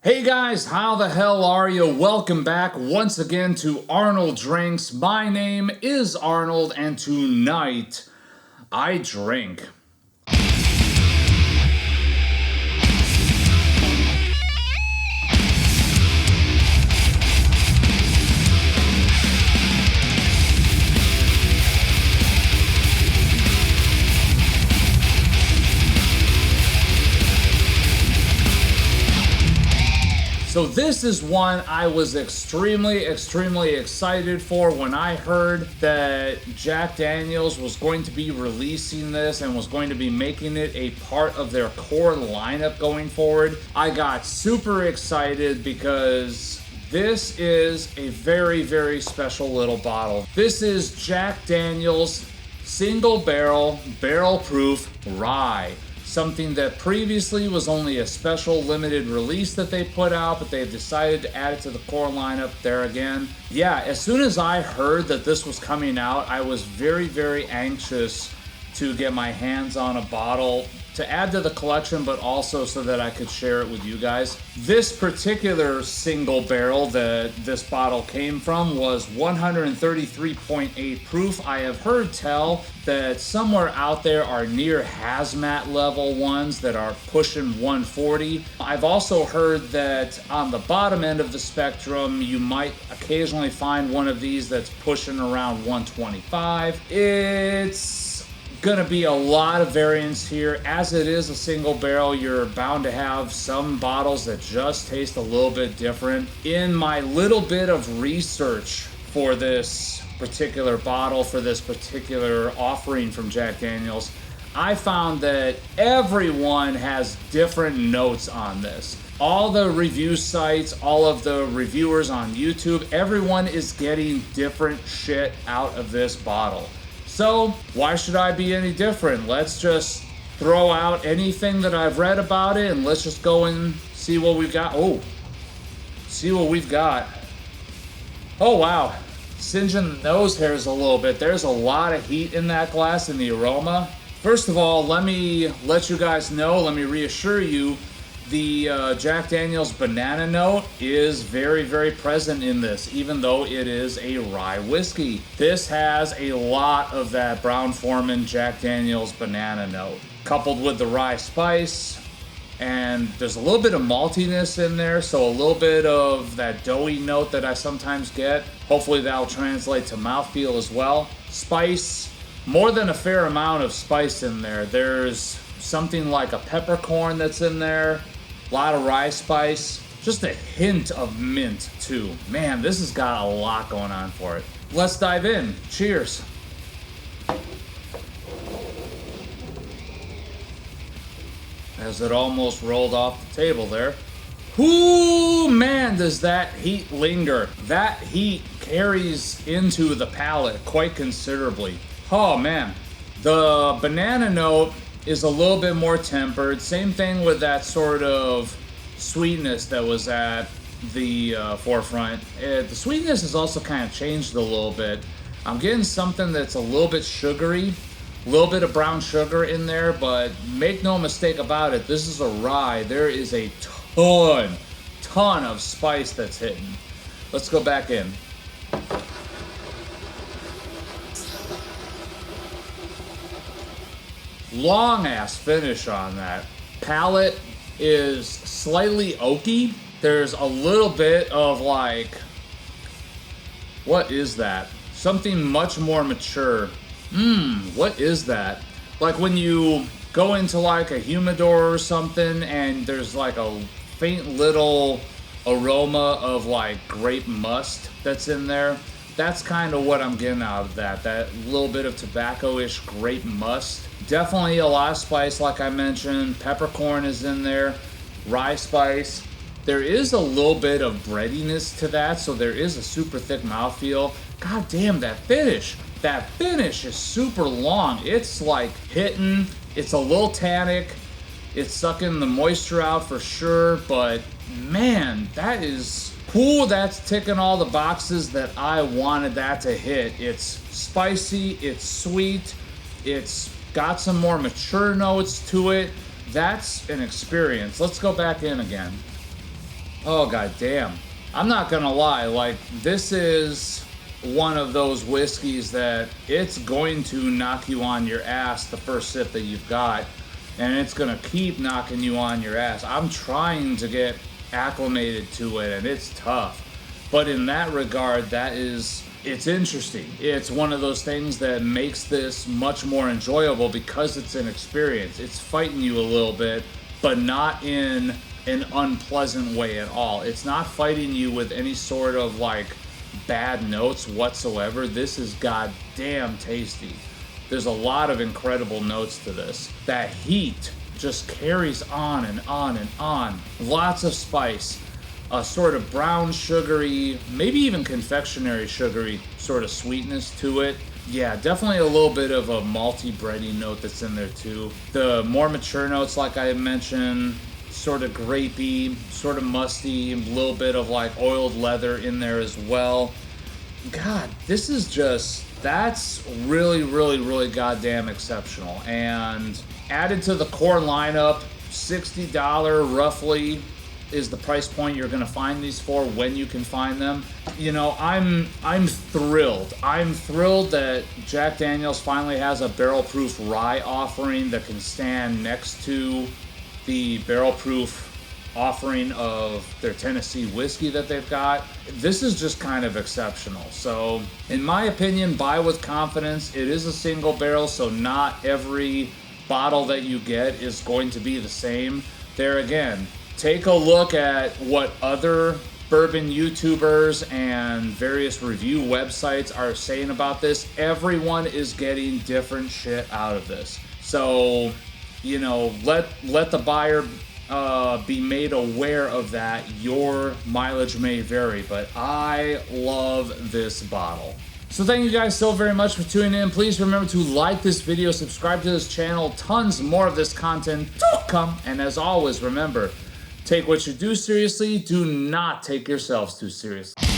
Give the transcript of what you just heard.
Hey guys, how the hell are you? Welcome back once again to Arnold Drinks. My name is Arnold, and tonight I drink. So this is one I was extremely excited for when I heard that Jack Daniel's was going to be releasing this and was going to be making it a part of their core lineup going forward. I got super excited because this is a very special little bottle. This is Jack Daniel's single barrel proof rye. Something that previously was only a special limited release that they put out, but they've decided to add it to the core lineup there again. Yeah, as soon as I heard that this was coming out, I was very anxious to get my hands on a bottle to add to the collection, but also so that I could share it with you guys. This particular single barrel that this bottle came from was 133.8 proof. I have heard tell that somewhere out there are near hazmat level ones that are pushing 140. I've also heard that on the bottom end of the spectrum, you might occasionally find one of these that's pushing around 125. It's gonna be a lot of variance here. As it is a single barrel, you're bound to have some bottles that just taste a little bit different. In my little bit of research for this particular bottle, for this particular offering from Jack Daniel's, I found that everyone has different notes on this. All the review sites, all of the reviewers on YouTube, everyone is getting different shit out of this bottle. So, why should I be any different? Let's just throw out anything that I've read about it and let's just go and see what we've got. Oh, see what we've got. Oh, wow. Singeing the nose hairs a little bit. There's a lot of heat in that glass in the aroma. First of all, let me let you guys know, let me reassure you, the Jack Daniel's banana note is very present in this, even though it is a rye whiskey. This has a lot of that Brown-Forman Jack Daniel's banana note, coupled with the rye spice, and there's a little bit of maltiness in there, so a little bit of that doughy note that I sometimes get. Hopefully that'll translate to mouthfeel as well. Spice, more than a fair amount of spice in there. There's something like a peppercorn that's in there. A lot of rye spice, just a hint of mint too. Man, this has got a lot going on for it. Let's dive in. Cheers. As it almost rolled off the table there. Ooh, man, does that heat linger. That heat carries into the palate quite considerably. Oh man, the banana note is a little bit more tempered. Same thing with that sort of sweetness that was at the forefront. The sweetness has also kind of changed a little bit. I'm getting something that's a little bit sugary, a little bit of brown sugar in there, but make no mistake about it, this is a rye. There is a ton of spice that's hitting. Let's go back in. Long ass finish on that. Palate is slightly oaky. There's a little bit of like, what is that? Something much more mature. What is that? Like when you go into like a humidor or something and there's like a faint little aroma of like grape must that's in there. That's kind of what I'm getting out of that. That little bit of tobacco-ish grape must. Definitely a lot of spice, like I mentioned. Peppercorn is in there. Rye spice. There is a little bit of breadiness to that, so there is a super thick mouthfeel. God damn, that finish. That finish is super long. It's like hitting. It's a little tannic. It's sucking the moisture out for sure, but man, that is cool. That's ticking all the boxes that I wanted that to hit. It's spicy, it's sweet, it's got some more mature notes to it. That's an experience. Let's go back in again. Oh, goddamn. I'm not gonna lie, like, this is one of those whiskeys that it's going to knock you on your ass the first sip that you've got, and it's gonna keep knocking you on your ass. I'm trying to get acclimated to it, and it's tough. But in that regard, it's interesting. It's one of those things that makes this much more enjoyable because it's an experience. It's fighting you a little bit, but not in an unpleasant way at all. It's not fighting you with any sort of like bad notes whatsoever. This is goddamn tasty. There's a lot of incredible notes to this. That heat just carries on and on and on. Lots of spice, a sort of brown sugary, maybe even confectionery sugary sort of sweetness to it. Yeah, definitely a little bit of a malty bready note that's in there too. The more mature notes, like I mentioned, sort of grapey, sort of musty, a little bit of like oiled leather in there as well. God, this is just, that's really, really, really goddamn exceptional. And added to the core lineup, $60 roughly is the price point you're gonna find these for when you can find them. You know, I'm thrilled. I'm thrilled that Jack Daniel's finally has a barrel proof rye offering that can stand next to the barrel proof offering of their Tennessee whiskey that they've got. This is just kind of exceptional. So in my opinion, buy with confidence. It is a single barrel, so not every bottle that you get is going to be the same. There again, take a look at what other bourbon YouTubers and various review websites are saying about this. Everyone is getting different shit out of this. So, you know, let the buyer be made aware of that. Your mileage may vary, but I love this bottle. So thank you guys so very much for tuning in. Please remember to like this video, subscribe to this channel. Tons more of this content to come. And as always, remember, take what you do seriously. Do not take yourselves too seriously.